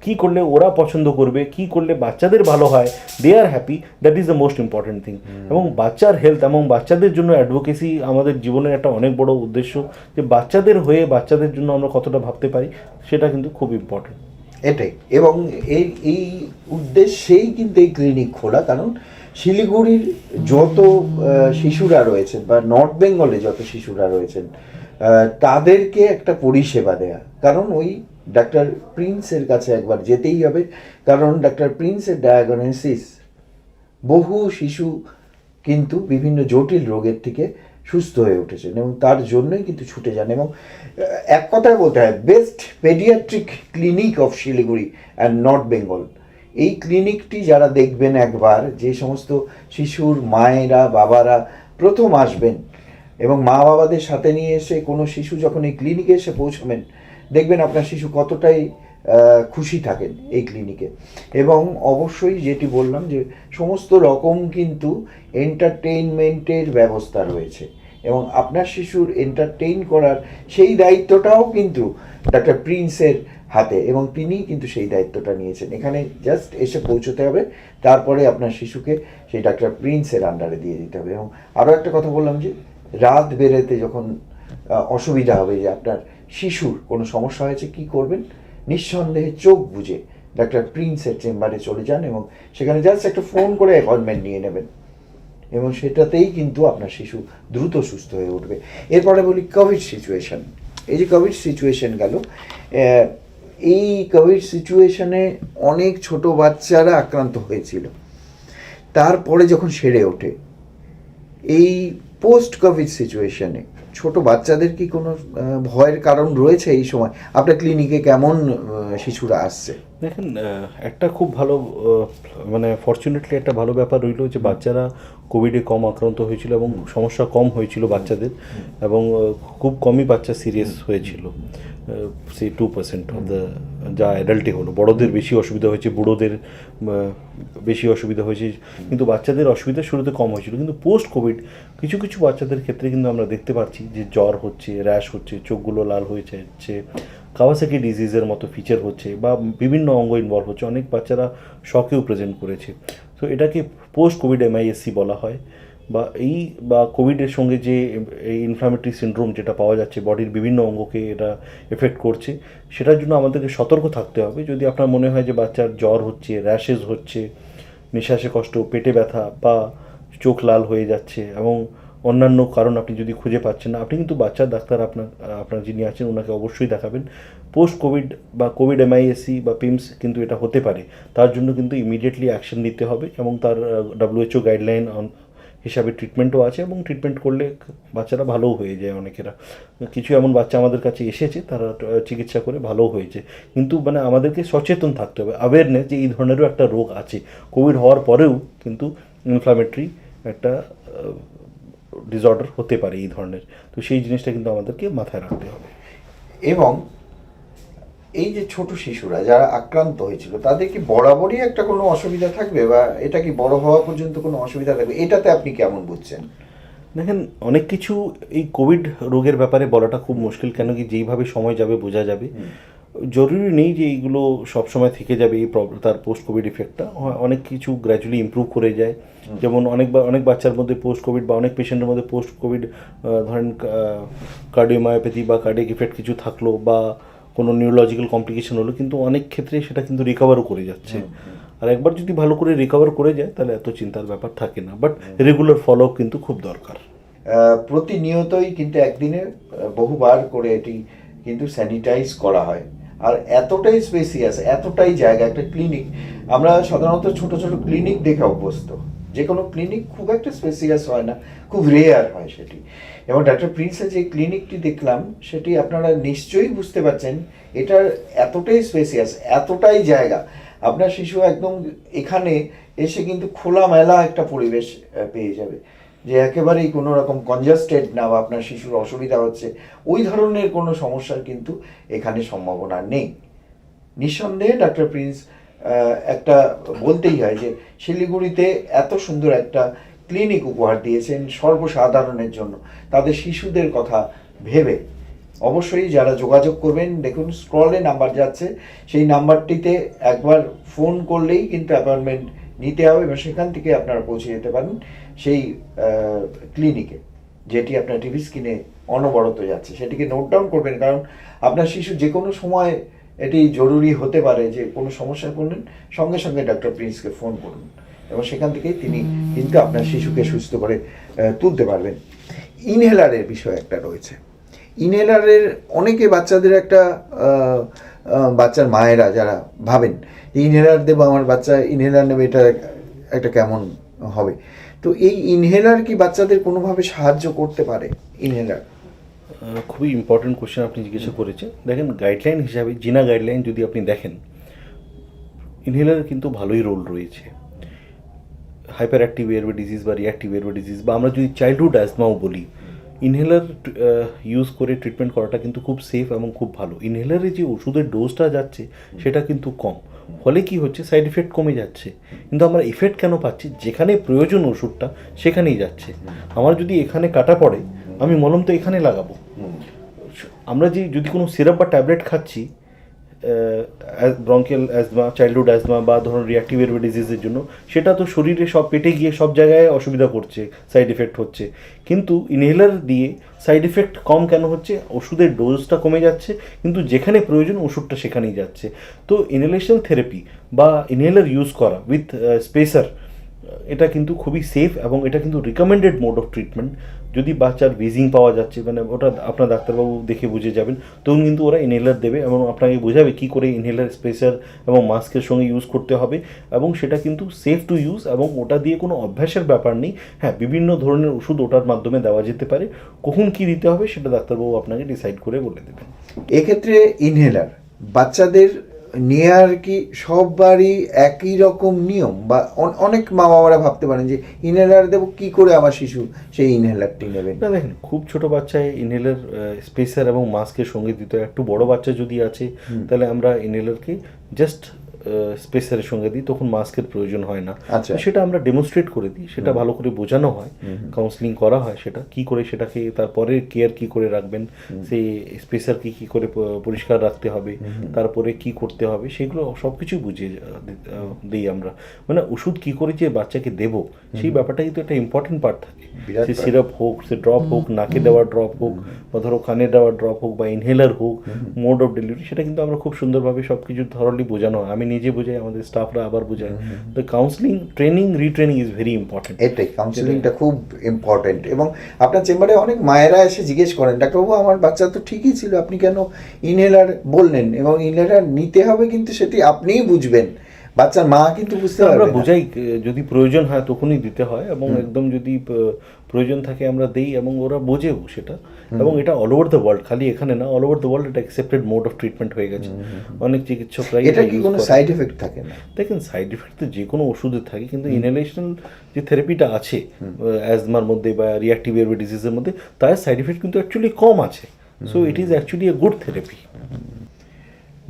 কি করলে ওরা পছন্দ করবে, কি করলে বাচ্চাদের ভালো হয়, they are happy, that is the most important thing. এবং বাচ্চার হেলথ এবং বাচ্চাদের জন্য অ্যাডভোকেসি আমাদের জীবনের একটা অনেক বড় উদ্দেশ্য, যে বাচ্চাদের হয়ে বাচ্চাদের জন্য আমরা কতটা ভাবতে পারি, সেটা কিন্তু খুব ইম্পর্টেন্ট। এটাই, এবং এই এই উদ্দেশ্যেই কিন্তু এই ক্লিনিক খোলা। কারণ শিলিগুড়ির যত শিশুরা রয়েছেন বা নর্থ বেঙ্গলে যত শিশুরা রয়েছেন তাদেরকে একটা পরিষেবা দেয়া। কারণ ওই ডাক্তার প্রিন্সের কাছে একবার যেতেই হবে, কারণ ডাক্তার প্রিন্সের ডায়াগনোসিস বহু শিশু কিন্তু বিভিন্ন জটিল রোগের থেকে সুস্থ হয়ে উঠেছেন, এবং তার জন্যই কিন্তু ছুটে যান। এবং এক কথায় বলতে হয়, best paediatric clinic of Siliguri and north Bengal. এই ক্লিনিকটি যারা দেখবেন একবার, যে সমস্ত শিশুর মায়েরা বাবারা প্রথম আসবেন এবং মা বাবাদের সাথে নিয়ে এসে কোনো শিশু যখন এই ক্লিনিকে এসে পৌঁছবেন, দেখবেন আপনার শিশু কতটাই খুশি থাকেন এই ক্লিনিকে। এবং অবশ্যই যেটি বললাম, যে সমস্ত রকম কিন্তু এন্টারটেইনমেন্টের ব্যবস্থা রয়েছে, এবং আপনার শিশুর এন্টারটেইন করার সেই দায়িত্বটাও কিন্তু ডাক্তার প্রিন্সের হাতে, এবং তিনি কিন্তু সেই দায়িত্বটা নিয়েছেন। এখানে জাস্ট এসে পৌঁছতে হবে, তারপরে আপনার শিশুকে সেই ডাক্তার প্রিন্সের আন্ডারে দিয়ে দিতে হবে। এবং আরও একটা কথা বললাম, যে রাত বেরোতে যখন অসুবিধা হবে, যে আপনার শিশুর কোনো সমস্যা হয়েছে, কি করবেন, নিঃসন্দেহে চোখ বুজে ডাক্তার প্রিন্সের চেম্বারে চলে যান, এবং সেখানে জাস্ট একটা ফোন করে অ্যাপয়েন্টমেন্ট নিয়ে নেবেন, এবং সেটাতেই কিন্তু আপনার শিশু দ্রুত সুস্থ হয়ে উঠবে। এরপরে বলি কোভিড সিচুয়েশন। এই যে কোভিড সিচুয়েশন গেল, এই কোভিড সিচুয়েশনে অনেক ছোট বাচ্চারা আক্রান্ত হয়েছিল, তারপরে যখন সেরে ওঠে, এই পোস্ট কোভিড সিচুয়েশনে ছোট বাচ্চাদের কি কোনো ভয়ের কারণ রয়েছে? এই সময় আপনার ক্লিনিকে কেমন শিশুরা আসছে? দেখেন, একটা খুব ভালো মানে ফর্চুনেটলি একটা ভালো ব্যাপার রইল, যে বাচ্চারা কোভিডে কম আক্রান্ত হয়েছিল এবং সমস্যা কম হয়েছিল বাচ্চাদের, এবং খুব কমই বাচ্চা সিরিয়াস হয়েছিল, সেই 2% অফ দ্য যা অ্যাডাল্টে হলো। বড়দের বেশি অসুবিধা হয়েছে, বুড়োদের বেশি অসুবিধা হয়েছে, কিন্তু বাচ্চাদের অসুবিধা শুরুতে কম হয়েছিল। কিন্তু পোস্ট কোভিড কিছু কিছু বাচ্চাদের ক্ষেত্রে কিন্তু আমরা দেখতে পাচ্ছি যে জ্বর হচ্ছে, র্যাশ হচ্ছে, চোখগুলো লাল হয়ে যাচ্ছে, কাওয়াসাকি ডিজিজের মতো ফিচার হচ্ছে, বা বিভিন্ন অঙ্গ ইনভলভ হচ্ছে। অনেক বাচ্চারা শকেও প্রেজেন্ট করেছে। তো এটাকে পোস্ট কোভিড MISC বলা হয়। বা কোভিডের সঙ্গে যে এই ইনফ্লামেটরি সিনড্রোম যেটা পাওয়া যাচ্ছে, বডির বিভিন্ন অঙ্গকে এটা এফেক্ট করছে, সেটার জন্য আমাদেরকে সতর্ক থাকতে হবে। যদি আপনার মনে হয় যে বাচ্চার জ্বর হচ্ছে, র্যাশেস হচ্ছে, নিঃশ্বাসে কষ্ট, পেটে ব্যথা, বা চোখ লাল হয়ে যাচ্ছে, এবং অন্যান্য কারণ আপনি যদি খুঁজে পাচ্ছেন না, আপনি কিন্তু বাচ্চার ডাক্তার আপনার যিনি আছেন ওনাকে অবশ্যই দেখাবেন। পোস্ট কোভিড বা কোভিড MISC বা পিমস কিন্তু এটা হতে পারে, তার জন্য কিন্তু ইমিডিয়েটলি অ্যাকশন নিতে হবে, এবং তার WHO গাইডলাইন হিসাবে ট্রিটমেন্টও আছে, এবং ট্রিটমেন্ট করলে বাচ্চারা ভালোও হয়ে যায়। অনেকেরা, কিছু এমন বাচ্চা আমাদের কাছে এসেছে, তারা চিকিৎসা করে ভালোও হয়েছে। কিন্তু মানে আমাদেরকে সচেতন থাকতে হবে, অ্যাওয়ারনেস, যে এই ধরনেরও একটা রোগ আছে। কোভিড হওয়ার পরেও কিন্তু ইনফ্লামেটরি একটা ডিসঅর্ডার হতে পারে এই ধরনের। তো সেই জিনিসটা কিন্তু আমাদেরকে মাথায় রাখতে হবে। এবং এই যে ছোট শিশুরা যারা আক্রান্ত হয়েছিল, তাদের কি বরাবরই একটা কোনো অসুবিধা থাকবে, বা এটা কি বড় হওয়া পর্যন্ত কোনো অসুবিধা থাকবে, এটাতে আপনি কেমন বুঝছেন? দেখেন, অনেক কিছু এই কোভিড রোগের ব্যাপারে বলাটা খুব মুশকিল, কেন কি যেইভাবে সময় যাবে বোঝা যাবে। জরুরি নেই যে এইগুলো সবসময় থেকে যাবে, এই তার পোস্ট কোভিড ইফেক্টটা অনেক কিছু গ্র্যাজুয়ালি ইমপ্রুভ করে যায়। যেমন অনেক বাচ্চার মধ্যে পোস্ট কোভিড, বা অনেক পেশেন্টের মধ্যে পোস্ট কোভিড ধরেন কার্ডিওমায়োপ্যাথি বা কার্ডিয়াক ইফেক্ট কিছু থাকলো, বা কোনো নিউরোলজিক্যাল কমপ্লিকেশন হলো, কিন্তু অনেক ক্ষেত্রে সেটা কিন্তু রিকভারও করে যাচ্ছে। আর একবার যদি ভালো করে রিকভার করে যায়, তাহলে এত চিন্তার ব্যাপার থাকে না। বাট রেগুলার ফলো আপ কিন্তু খুব দরকার। প্রতিনিয়তই কিন্তু একদিনে বহুবার করে এটি কিন্তু স্যানিটাইজ করা হয়, আর এতটাই স্পেসিয়াস, এতটাই জায়গা, একটা ক্লিনিক। আমরা সাধারণত ছোট ছোট ক্লিনিক দেখে অভ্যস্ত, যে কোনো ক্লিনিক খুব একটা স্পেসিয়াস হয় না, খুব রেয়ার হয় সেটি। এবং ডাক্তার প্রিন্সের যে ক্লিনিকটি দেখলাম, সেটি আপনারা নিশ্চয়ই বুঝতে পারছেন, এটার এতটাই স্পেসিয়াস, এতটাই জায়গা, আপনার শিশু একদম এখানে এসে কিন্তু খোলামেলা একটা পরিবেশ পেয়ে যাবে, যে একেবারেই কোনো রকম কনজাস্টেড না, বা আপনার শিশুর অসুবিধা হচ্ছে ওই ধরনের কোনো সমস্যার কিন্তু এখানে সম্ভাবনা নেই। নিঃসন্দেহে ডাক্তার প্রিন্স একটা বলতেই হয় যে শিলিগুড়িতে এত সুন্দর একটা ক্লিনিক উপহার দিয়েছেন সর্বসাধারণের জন্য, তাদের শিশুদের কথা ভেবে। অবশ্যই যারা যোগাযোগ করবেন, দেখুন স্ক্রলে নাম্বার যাচ্ছে, সেই নাম্বারটিতে একবার ফোন করলেই কিন্তু অ্যাপয়েন্টমেন্ট নিতে হবে এবং সেখান থেকে আপনারা পৌঁছে যেতে পারেন সেই ক্লিনিকে, যেটি আপনার টিভি স্ক্রিনে অনবরত যাচ্ছে। সেটিকে নোট ডাউন করবেন, কারণ আপনার শিশু যে কোনো সময় এটি জরুরি হতে পারে যে কোনো সমস্যায় পড়লেন, সঙ্গে সঙ্গে ডক্টর প্রিন্সকে ফোন করুন এবং সেখান থেকেই তিনি কিন্তু আপনার শিশুকে সুস্থ করে তুলতে পারবেন। ইনহেলারের বিষয় একটা রয়েছে। ইনহেলারের অনেকে বাচ্চাদের একটা বাচ্চার মায়েরা যারা ভাবেন ইনহেলার দেবো, আমার বাচ্চা ইনহেলার নেবে, এটা একটা কেমন হবে। তো এই ইনহেলার কি বাচ্চাদের কোনোভাবে সাহায্য করতে পারে? ইনহেলার খুবই ইম্পর্টেন্ট কোশ্চেন আপনি জিজ্ঞাসা করেছেন। দেখেন, গাইডলাইন হিসাবে, জিনা গাইডলাইন যদি আপনি দেখেন, ইনহেলারের কিন্তু ভালোই রোল রয়েছে। হাইপার অ্যাক্টিভ এয়ারওয়ে ডিজিজ বা রিঅ্যাক্টিভ এয়ারওয়ে ডিজিজ, বা আমরা যদি চাইল্ডহুড অ্যাজমাও বলি, ইনহেলার ইউজ করে ট্রিটমেন্ট করাটা কিন্তু খুব সেফ এবং খুব ভালো। ইনহেলারে যে ওষুধের ডোজটা যাচ্ছে সেটা কিন্তু কম, ফলে কি হচ্ছে, সাইড এফেক্ট কমে যাচ্ছে। কিন্তু আমরা এফেক্ট কেন পাচ্ছি? যেখানে প্রয়োজন ওষুধটা সেখানেই যাচ্ছে। আমার যদি এখানে কাটা পড়ে, আমি মলম তো এখানে লাগাবো। আমরা যদি কোনো সিরাপ বা ট্যাবলেট খাচ্ছি ব্রঙ্কিয়াল অ্যাজমা, চাইল্ডহুড অ্যাজমা বা ধরুন রিঅ্যাক্টিভ এয়ারওয়ে ডিজিজের জন্য, সেটা তো শরীরে সব পেটে গিয়ে সব জায়গায় অসুবিধা করছে, সাইড এফেক্ট হচ্ছে। কিন্তু ইনহেলার দিয়ে সাইড এফেক্ট কম কেন হচ্ছে? ওষুধের ডোজটা কমে যাচ্ছে, কিন্তু যেখানে প্রয়োজন ওষুধটা সেখানেই যাচ্ছে। তো ইনহেলেশন থেরাপি বা ইনহেলার ইউজ করা উইথ স্পেসার, এটা কিন্তু খুবই সেফ এবং এটা কিন্তু রিকমেন্ডেড মোড অফ ট্রিটমেন্ট। যদি বাচ্চার ভিজিং পাওয়া যাচ্ছে, মানে ওটা আপনার ডাক্তারবাবু দেখে বুঝে যাবেন, তখন কিন্তু ওরা ইনহেলার দেবে এবং আপনাকে বোঝাবে কী করে ইনহেলার, স্পেসার এবং মাস্কের সঙ্গে ইউজ করতে হবে, এবং সেটা কিন্তু সেফ টু ইউজ এবং ওটা দিয়ে কোনো অভ্যাসের ব্যাপার নেই। হ্যাঁ, বিভিন্ন ধরনের ওষুধ ওটার মাধ্যমে দেওয়া যেতে পারে, কখন কী দিতে হবে সেটা ডাক্তারবাবু আপনাকে ডিসাইড করে বলে দেবেন। এক্ষেত্রে ইনহেলার বাচ্চাদের নেয়ার কি সববারই একই রকম নিয়ম, বা অনেক মা বাবারা ভাবতে পারেন যে ইনহেলার দেবো, কি করে আমার শিশু সেই ইনহেলারটি নেবেন? না, দেখেন, খুব ছোট বাচ্চায় ইনহেলার, স্পেসার এবং মাস্কের সঙ্গে দিতে হয়। একটু বড় বাচ্চা যদি আছে তাহলে আমরা ইনহেলারকে জাস্ট স্পেসারের সঙ্গে দিই, তখন মাস্কের প্রয়োজন হয় না। আচ্ছা। সেটা আমরা ডেমনস্ট্রেট করে দিই, সেটা ভালো করে বোঝানো হয়, কাউন্সিলিং করা হয়, সেটা কি করে, সেটাকে তারপরে কেয়ার কি করে রাখবেন, সেই স্পেসারকে কি করে পরিষ্কার রাখতে হবে, তারপরে কি করতে হবে, সেগুলো সব কিছু বুঝিয়ে দিই আমরা। মানে ওষুধ কি করে যে বাচ্চাকে দেবো, সেই ব্যাপারটা কিন্তু একটা ইম্পর্টেন্ট পার্ট থাকে। সে সিরাপ হোক, সে ড্রপ হোক, নাকে দেওয়া ড্রপ হোক, বা ধরো কানে দেওয়া ড্রপ হোক, বা ইনহেলার হোক, মোড অফ ডেলিভারি, সেটা কিন্তু আমরা খুব সুন্দরভাবে সব কিছু থরলি বোঝানো হয়। আমি নিজে বোঝাই, আমাদের স্টাফরা আবার বোঝায়। তো counselling, training, retraining is very important. এটাই, কাউন্সিলিংটা খুব ইম্পর্টেন্ট। এবং আপনার চেম্বারে অনেক মায়েরা এসে জিজ্ঞেস করেন, ডাক্তারবাবু আমার বাচ্চা তো ঠিকই ছিল, আপনি কেন ইনহেলার বললেন? এবং ইনহেলার নিতে হবে, কিন্তু সেটি আপনিই বুঝবেন, বাচ্চার মা কিন্তু বুঝতে পারবে আমরা না। বোঝাই, যদি প্রয়োজন হয় তখনই দিতে হয়, এবং একদম যদি প্রয়োজন থাকে আমরা দেই, এবং ওরা বোঝেও সেটা। এবং এটা অল ওভার দ্য ওয়ার্ল্ড, খালি এখানে না, অল ওভার দ্য ওয়ার্ল্ড এটা অ্যাকসেপ্টেড মোড অফ ট্রিটমেন্ট হয়ে গেছে। অনেক চিকিৎসকরাই এটা কি কোনো সাইড এফেক্ট থাকে না? দেখেন, সাইড এফেক্ট তো যে কোনো ওষুধের থাকে, কিন্তু ইনহেলেশন যে থেরাপিটা আছে অ্যাজমার মধ্যে বা রিঅ্যাক্টিভ এয়ারওয়ে ডিজিজের মধ্যে, তার সাইড এফেক্ট কিন্তু অ্যাকচুয়ালি কম আছে। So it is actually a good therapy.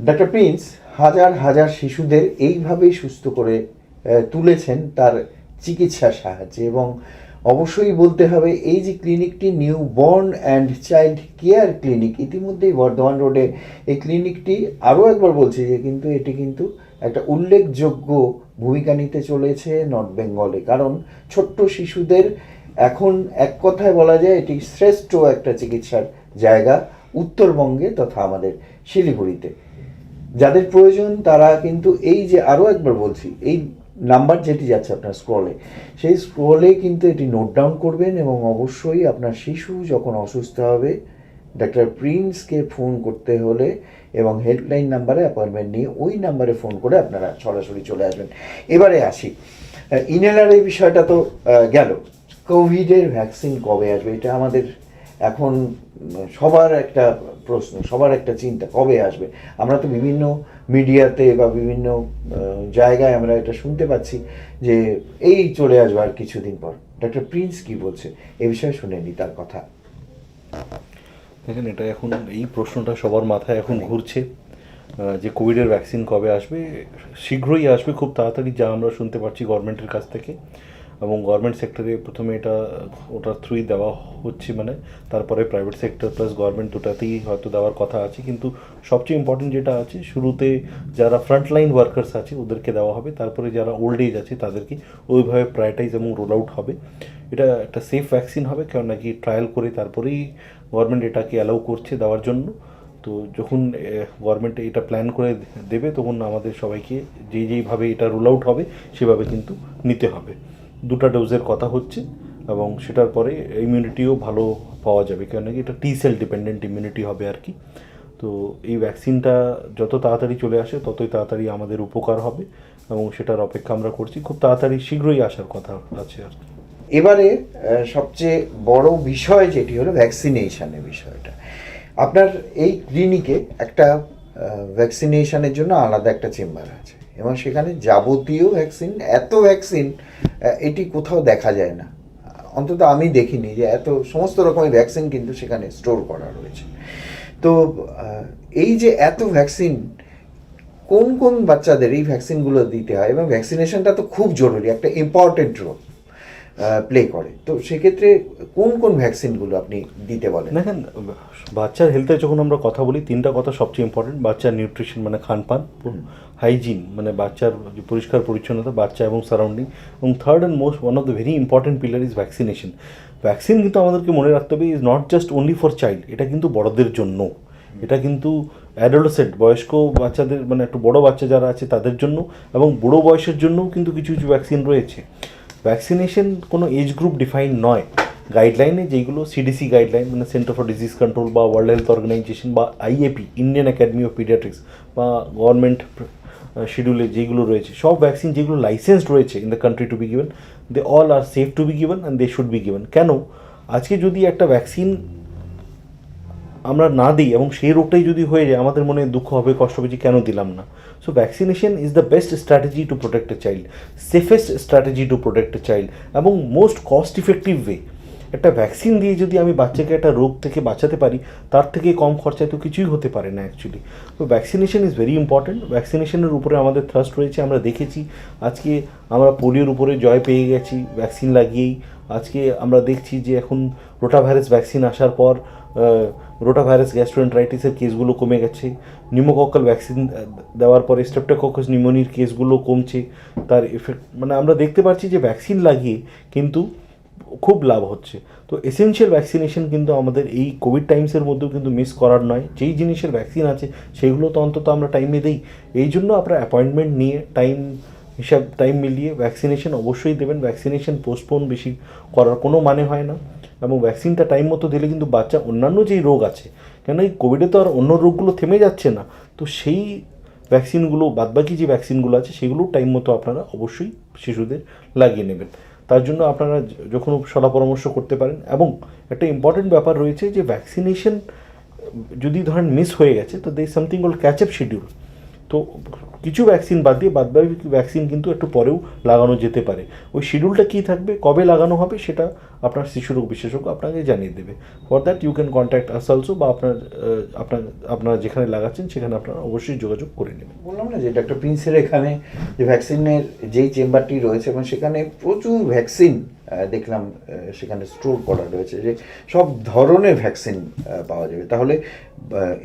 Doctor Prince হাজার হাজার শিশুদের এইভাবেই সুস্থ করে তুলেছেন তার চিকিৎসার সাহায্যে। এবং অবশ্যই বলতে হবে, এই যে ক্লিনিকটি newborn and child care clinic, ইতিমধ্যেই বর্ধমান রোডে এই ক্লিনিকটি, আরও একবার বলছি যে কিন্তু এটি কিন্তু একটা উল্লেখযোগ্য ভূমিকা নিতে চলেছে নর্থ বেঙ্গলে। কারণ ছোট্ট শিশুদের এখন এক কথায় বলা যায় এটি শ্রেষ্ঠ একটা চিকিৎসার জায়গা উত্তরবঙ্গে তথা আমাদের শিলিগুড়িতে। যাদের প্রয়োজন তারা কিন্তু এই যে, আরও একবার বলছি, এই নাম্বার যেটি যাচ্ছে আপনার স্ক্রলে, সেই স্ক্রলে কিন্তু এটি নোট ডাউন করবেন এবং অবশ্যই আপনার শিশু যখন অসুস্থ হবে, ডাক্তার প্রিন্সকে ফোন করতে হলে এবং হেল্পলাইন নাম্বারে অ্যাপয়েন্টমেন্ট নিয়ে ওই নাম্বারে ফোন করে আপনারা সরাসরি চলে আসবেন। এবারে আসি, ইনহেলার এই বিষয়টা তো গেল। কোভিডের ভ্যাকসিন কবে আসবে, এটা আমাদের এখন সবার একটা প্রশ্ন, সবার একটা চিন্তা, কবে আসবে। আমরা তো বিভিন্ন মিডিয়াতে বা বিভিন্ন জায়গায় আমরা এটা শুনতে পাচ্ছি যে এই চলে আসবে আর কিছুদিন পর। ডক্টর প্রিন্স কি বলছে এ বিষয়ে শুনে নি তার কথা। দেখেন, এটা এখন এই প্রশ্নটা সবার মাথায় এখন ঘুরছে যে কোভিডের ভ্যাকসিন কবে আসবে। শীঘ্রই আসবে, খুব তাড়াতাড়ি, যা আমরা শুনতে পাচ্ছি গভর্নমেন্টের কাছ থেকে। এবং গভর্নমেন্ট সেক্টরে প্রথমে এটা ওটার থ্রুই দেওয়া হচ্ছে, মানে তারপরে প্রাইভেট সেক্টর প্লাস গভর্নমেন্ট দুটাতেই হয়তো দেওয়ার কথা আছে, কিন্তু সবচেয়ে ইম্পর্টেন্ট যেটা আছে শুরুতে যারা ফ্রন্টলাইন ওয়ার্কার্স আছে ওদেরকে দেওয়া হবে, তারপরে যারা ওল্ড এজ আছে তাদেরকে ওইভাবে প্রায়োরিটাইজ এবং রোল আউট হবে। এটা একটা সেফ ভ্যাকসিন হবে, কারণ নাকি ট্রায়াল করে তারপরেই গভর্নমেন্ট এটাকে অ্যালাউ করছে দেওয়ার জন্য। তো যখন গভর্নমেন্ট এটা প্ল্যান করে দেবে তখন আমাদের সবাইকে যেইভাবে এটা রোল আউট হবে সেভাবে কিন্তু নিতে হবে। 2টা ডোজের কথা হচ্ছে এবং সেটার পরে ইমিউনিটিও ভালো পাওয়া যাবে, কারণ কি এটা টি সেল ডিপেন্ডেন্ট ইমিউনিটি হবে আর কি। তো এই ভ্যাকসিনটা যত তাড়াতাড়ি চলে আসে ততই তাড়াতাড়ি আমাদের উপকার হবে এবং সেটার অপেক্ষা আমরা করছি, খুব তাড়াতাড়ি শীঘ্রই আসার কথা আছে আর কি। এবারে সবচেয়ে বড় বিষয় যেটি হলো ভ্যাকসিনেশনের বিষয়টা। আপনার এই ক্লিনিকে একটা ভ্যাকসিনেশনের জন্য আলাদা একটা চেম্বার আছে এবং সেখানে যাবতীয় ভ্যাকসিন, এত ভ্যাকসিন এটি কোথাও দেখা যায় না, অন্তত আমি দেখিনি যে এত সমস্ত রকমের ভ্যাকসিন কিন্তু সেখানে স্টোর করা রয়েছে। তো এই যে এত ভ্যাকসিন, কোন কোন বাচ্চাদের এই ভ্যাকসিনগুলো দিতে হয়, এবং ভ্যাকসিনেশনটা তো খুব জরুরি, একটা ইম্পর্টেন্ট রোল প্লে করে, তো সেক্ষেত্রে কোন কোন ভ্যাকসিনগুলো আপনি দিতে বলেন? দেখেন, বাচ্চার হেলথের যখন আমরা কথা বলি 3টা কথা সবচেয়ে ইম্পর্টেন্ট। বাচ্চার নিউট্রিশন মানে খানপান, হাইজিন মানে বাচ্চার যে পরিষ্কার পরিচ্ছন্নতা বাচ্চা এবং সারাউন্ডিং, এবং third and most one of the very important pillar is vaccination. Vaccine কিন্তু আমাদেরকে মনে রাখতে হবে is not just only for child, এটা কিন্তু বড়দের জন্য, এটা কিন্তু অ্যাডোলেসেন্ট বয়স্ক বাচ্চাদের মানে একটু বড় বাচ্চা যারা আছে তাদের জন্য, এবং বুড়ো বয়সের জন্যও কিন্তু কিছু কিছু ভ্যাকসিন রয়েছে। ভ্যাকসিনেশন কোনো এজ গ্রুপ ডিফাইন নয়। গাইডলাইনে যেগুলো সিডিসি গাইডলাইন মানে সেন্টার ফর ডিজিজ কন্ট্রোল বা ওয়ার্ল্ড হেলথ অর্গানাইজেশন বা IAP Indian academy of paediatrics বা গভর্নমেন্ট শিডিউলে যেগুলো রয়েছে, সব ভ্যাকসিন যেগুলো লাইসেন্সড রয়েছে in the country to be given, they all are safe to be given and they should be given. কেন আজকে যদি একটা ভ্যাকসিন আমরা না দিই এবং সেই রোগটাই যদি হয়ে যায় আমাদের মনে দুঃখ হবে, কষ্ট হবে যে কেন দিলাম না। So vaccination is the best strategy to protect a child, safest strategy to protect a child এবং মোস্ট কস্ট ইফেক্টিভ ওয়ে। একটা ভ্যাকসিন দিয়ে যদি আমি বাচ্চাকে একটা রোগ থেকে বাঁচাতে পারি তার থেকে কম খরচায় তো কিছুই হতে পারে না অ্যাকচুয়ালি। তো ভ্যাকসিনেশন ইজ ভেরি ইম্পর্ট্যান্ট। ভ্যাকসিনেশনের উপরে আমাদের থ্রাস্ট রয়েছে, আমরা দেখেছি আজকে আমরা পোলিওর উপরে জয় পেয়ে গেছি ভ্যাকসিন লাগিয়েই। আজকে আমরা দেখছি যে এখন রোটাভাইরাস ভ্যাকসিন আসার পর রোটাভাইরাস গ্যাস্ট্রোএন্টারাইটিসের কেসগুলো কমে গেছে। নিউমোকক্কাল ভ্যাকসিন দেওয়ার পরে স্ট্রেপ্টোককাস নিউমোনির কেসগুলো কমছে। তার এফেক্ট মানে আমরা দেখতে পাচ্ছি যে ভ্যাকসিন লাগিয়ে কিন্তু খুব লাভ হচ্ছে। তো এসেনশিয়াল ভ্যাকসিনেশন কিন্তু আমাদের এই কোভিড টাইমসের মধ্যেও কিন্তু মিস করার নয়। যেই জিনিসের ভ্যাকসিন আছে সেগুলো তো অন্তত আমরা টাইমে দিই। এই জন্য আপনারা অ্যাপয়েন্টমেন্ট নিয়ে টাইম মিলিয়ে ভ্যাকসিনেশন অবশ্যই দেবেন। ভ্যাকসিনেশন পোস্টপোন বেশি করার কোনো মানে হয় না, এবং ভ্যাকসিনটা টাইম মতো দিলে কিন্তু বাচ্চা অন্যান্য যেই রোগ আছে, কেন এই কোভিডে তো আর অন্য রোগগুলো থেমে যাচ্ছে না, তো সেই ভ্যাকসিনগুলো বাদবাকি যে ভ্যাকসিনগুলো আছে সেগুলো টাইম মতো আপনারা অবশ্যই শিশুদের লাগিয়ে নেবেন। তার জন্য আপনারা যখন সলা পরামর্শ করতে পারেন। এবং একটা ইম্পর্টেন্ট ব্যাপার রয়েছে যে ভ্যাকসিনেশন যদি ধরেন মিস হয়ে গেছে তো they something called catch up schedule. তো কিছু ভ্যাকসিন বাদ দিয়ে বাদবাকি ভ্যাকসিন কিন্তু একটু পরেও লাগানো যেতে পারে। ওই শিডিউলটা কী থাকবে, কবে লাগানো হবে, সেটা আপনার শিশুরোগ বিশেষজ্ঞ আপনাকে জানিয়ে দেবে। For that you can contact us also, বা আপনারা যেখানে লাগাচ্ছেন সেখানে আপনারা অবশ্যই যোগাযোগ করে নেবেন। বললাম না যে ডক্টর প্রিন্সের এখানে যে ভ্যাকসিনের যেই চেম্বারটি রয়েছে এবং সেখানে প্রচুর ভ্যাকসিন দেখলাম সেখানে স্টোর করা রয়েছে, যে সব ধরনের ভ্যাকসিন পাওয়া যাবে। তাহলে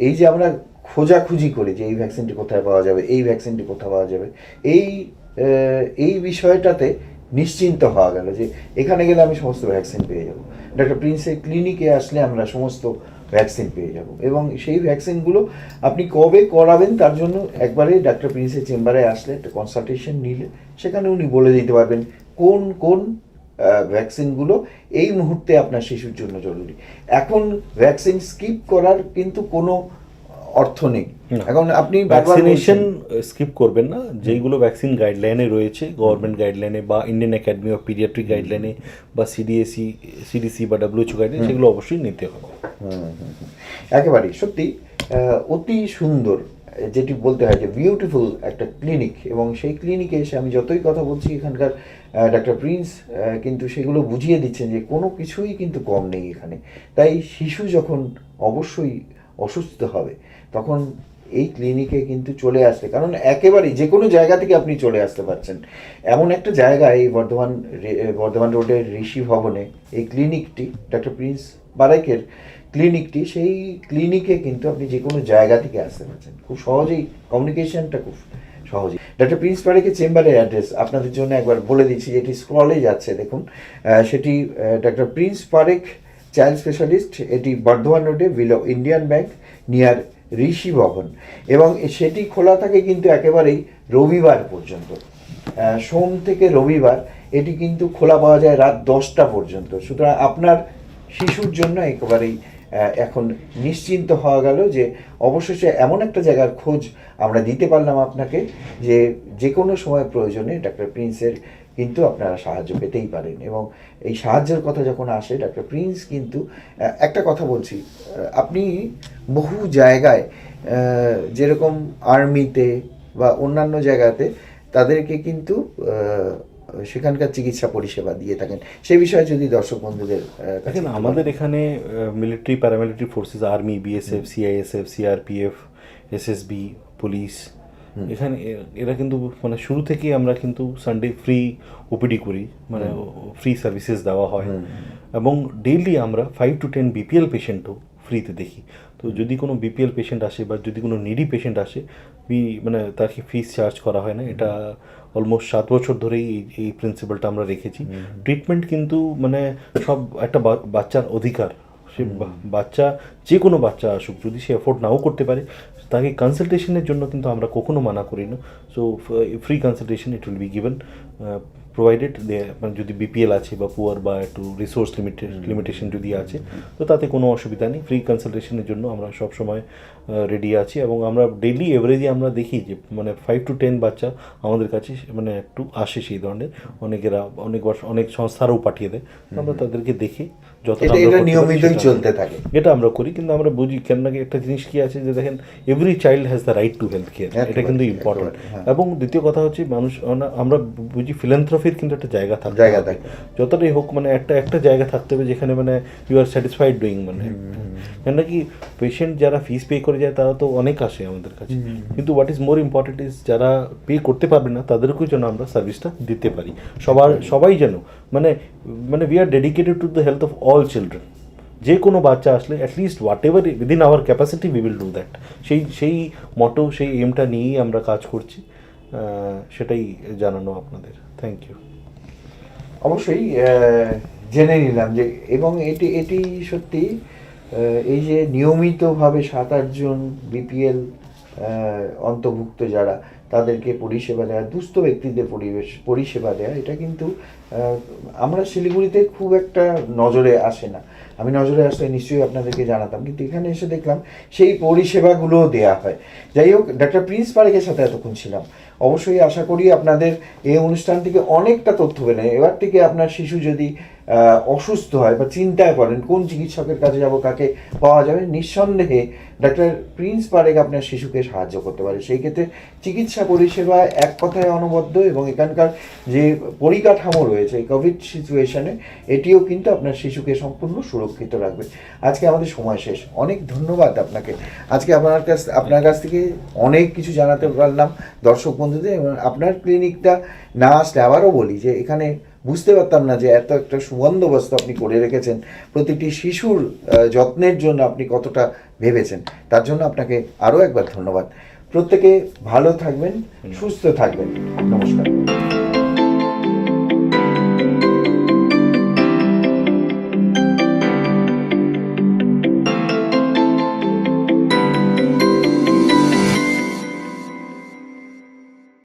এই যে আমরা খোঁজাখুঁজি করি যে এই ভ্যাকসিনটি কোথায় পাওয়া যাবে, এই ভ্যাকসিনটি কোথায় পাওয়া যাবে, এই বিষয়টাতে নিশ্চিন্ত হওয়া গেল যে এখানে গেলে আমি সমস্ত ভ্যাকসিন পেয়ে যাব। ডক্টর প্রিন্সের ক্লিনিকে আসলে আমরা সমস্ত ভ্যাকসিন পেয়ে যাব, এবং সেই ভ্যাকসিনগুলো আপনি কবে করাবেন তার জন্য একবারে ডাক্তার প্রিন্সের চেম্বারে আসলে একটা কনসালটেশন নিলে সেখানে উনি বলে দিতে পারবেন কোন কোন ভ্যাকসিনগুলো এই মুহূর্তে আপনার শিশুর জন্য জরুরি। এখন ভ্যাকসিন স্কিপ করার কিন্তু কোনো অর্থ নেই। এখন আপনি ভ্যাকসিনেশন স্কিপ করবেন না, যেইগুলো ভ্যাকসিন গাইডলাইনে রয়েছে গভর্নমেন্ট গাইডলাইনে বা ইন্ডিয়ান একাডেমি অফ পিডিয়াট্রিক গাইডলাইনে বা সিডিসি বা ডব্লিউএইচও গাইডলাইন, সেগুলো অবশ্যই নিতে হবে। একেবারেই সত্যি অতি সুন্দর, যেটি বলতে হয় যে বিউটিফুল একটা ক্লিনিক, এবং সেই ক্লিনিকে এসে আমি যতই কথা বলছি এখানকার ডাক্তার প্রিন্স কিন্তু সেগুলো বুঝিয়ে দিচ্ছেন যে কোনো কিছুই কিন্তু কম নেই এখানে। তাই শিশু যখন অবশ্যই অসুস্থ হবে তখন এই ক্লিনিকে কিন্তু চলে আসলে, কারণ একেবারেই যে কোনো জায়গা থেকে আপনি চলে আসতে পারছেন, এমন একটা জায়গায় এই বর্ধমান রোডের ঋষি ভবনে এই ক্লিনিকটি, ডক্টর প্রিন্স পারেখের ক্লিনিকটি, সেই ক্লিনিকে কিন্তু আপনি যে কোনো জায়গা থেকে আসতে পারছেন খুব সহজেই, কমিউনিকেশনটা খুব সহজেই। ডক্টর প্রিন্স পারেখের চেম্বারের অ্যাড্রেস আপনাদের জন্য একবার বলে দিচ্ছি, যেটি স্ক্রলে যাচ্ছে দেখুন, সেটি doctor Prince Parekh child specialist, এটি বর্ধমান রোডে বিলো ইন্ডিয়ান ব্যাংক নিয়ার ঋষি ভবন, এবং সেটি খোলা থাকে কিন্তু একেবারেই রবিবার পর্যন্ত, সোম থেকে রবিবার এটি কিন্তু খোলা পাওয়া যায় রাত 10টা পর্যন্ত। সুতরাং আপনার শিশুর জন্য একেবারেই এখন নিশ্চিন্ত হওয়া গেল যে অবশেষে এমন একটা জায়গার খোঁজ আমরা দিতে পারলাম আপনাকে, যে যে কোনো সময় প্রয়োজনে ডক্টর প্রিন্সের কিন্তু আপনারা সাহায্য পেতেই পারেন। এবং এই সাহায্যের কথা যখন আসে, ডক্টর প্রিন্স কিন্তু একটা কথা বলছি, আপনি বহু জায়গায় যেরকম আর্মিতে বা অন্যান্য জায়গাতে তাদেরকে কিন্তু সেখানকার চিকিৎসা পরিষেবা দিয়ে থাকেন, সে বিষয়ে যদি দর্শক বন্ধুদের দেখেন, আমাদের এখানে military paramilitary forces, army, BSF, CISF, CRPF, SSB, police, এখানে এরা কিন্তু মানে শুরু থেকেই আমরা কিন্তু সানডে ফ্রি ওপিডি করি, মানে ফ্রি সার্ভিসেস দেওয়া হয়, এবং ডেইলি আমরা 5 to 10 বিপিএল পেশেন্টও ফ্রিতে দেখি। তো যদি কোনো বিপিএল পেশেন্ট আসে বা যদি কোনো নিডি পেশেন্ট আসে, মানে তাকে ফিস চার্জ করা হয় না। এটা অলমোস্ট 7 বছর ধরেই এই প্রিন্সিপালটা আমরা রেখেছি। ট্রিটমেন্ট কিন্তু মানে সব একটা বাচ্চার অধিকার, সে বাচ্চা যে কোনো বাচ্চা আসুক, যদি সে এফোর্ড নাও করতে পারে, তাকে কনসালটেশনের জন্য কিন্তু আমরা কখনো মানা করি না। So free consultation it will be given, provided মানে যদি বিপিএল আছে বা পুয়ার বা একটু রিসোর্স লিমিটেশন যদি আছে, তো তাতে কোনো অসুবিধা নেই। ফ্রি কনসালটেশনের জন্য আমরা সবসময় রেডি আছি, এবং আমরা ডেইলি এভারেজে আমরা দেখি যে মানে 5 to 10 বাচ্চা আমাদের কাছে মানে একটু আসে সেই ধরনের। অনেক সংস্থারাও পাঠিয়ে দেয়, আমরা তাদেরকে দেখি যতটা নিয়মিতই চলতে থাকে, এটা আমরা করি। কিন্তু আমরা বুঝি কেন না, একটা জিনিস কি আছে যে দেখেন, every child has the right to health care, এটা কিন্তু ইম্পর্টেন্ট। এবং দ্বিতীয় কথা হচ্ছে, মানুষ আমরা বুঝি ফিলান্থ্রফির কিন্তু একটা জায়গা থাকে, যতটাই হোক মানে একটা জায়গা থাকতে হবে যেখানে মানে ইউ আর স্যাটিসফাইড ডুইং, মানে কেন কি পেশেন্ট যারা ফিস পে করে যায় তারা তো অনেক আসে আমাদের কাছে, কিন্তু what is more important is যারা পে করতে পারবে না তাদেরকেও যেন আমরা সার্ভিসটা দিতে পারি, সবাই যেন মানে we are dedicated to the health of all children. যে কোনো বাচ্চা আসলে at least what ever within hour capacity we will do that. সেই মটো, সেই এইমটা নিয়েই আমরা কাজ করছি, সেটাই জানানো আপনাদের। Thank you. অবশ্যই জেনে নিলাম যে, এবং এটি সত্যি এই যে নিয়মিতভাবে 7-8 জন বিপিএল অন্তর্ভুক্ত যারা, তাদেরকে পরিষেবা দেওয়া, দুস্থ ব্যক্তিদের পরিষেবা দেওয়া, এটা কিন্তু আমরা শিলিগুড়িতে খুব একটা নজরে আসে না। আমি নজরে আসলে নিশ্চয়ই আপনাদেরকে জানাতাম, কিন্তু এখানে এসে দেখলাম সেই পরিষেবাগুলোও দেওয়া হয়। যাই হোক, ডক্টর প্রিন্স পারেখের সাথে এতক্ষণ ছিলাম। অবশ্যই আশা করি আপনাদের এই অনুষ্ঠান থেকে অনেকটা তথ্য পেলেন। এবার থেকে আপনার শিশু যদি অসুস্থ হয় বা চিন্তায় পড়েন কোন চিকিৎসকের কাছে যাব, কাকে পাওয়া যাবে, নিঃসন্দেহে ডক্টর প্রিন্স পারেখ আপনার শিশুকে সাহায্য করতে পারে। সেই ক্ষেত্রে চিকিৎসা পরিষেবা এক কথায় অনবদ্য, এবং এখানকার যে পরিকাঠামো রয়েছে এই কোভিড সিচুয়েশনে, এটিও কিন্তু আপনার শিশুকে সম্পূর্ণ সুরক্ষিত রাখবে। আজকে আমাদের সময় শেষ, অনেক ধন্যবাদ আপনাকে। আজকে আপনার কাছ থেকে অনেক কিছু জানাতে পারলাম দর্শক বন্ধুদের, এবং আপনার ক্লিনিকটা না আসলে আবারও বলি যে এখানে বুঝতে পারতাম না যে এত একটা সুবন্দোবস্ত আপনি করে রেখেছেন, প্রতিটি শিশুর যত্নের জন্য আপনি কতটা ভেবেছেন, তার জন্য আপনাকে আরও একবার ধন্যবাদ। প্রত্যেকে ভালো থাকবেন, সুস্থ থাকবেন, নমস্কার।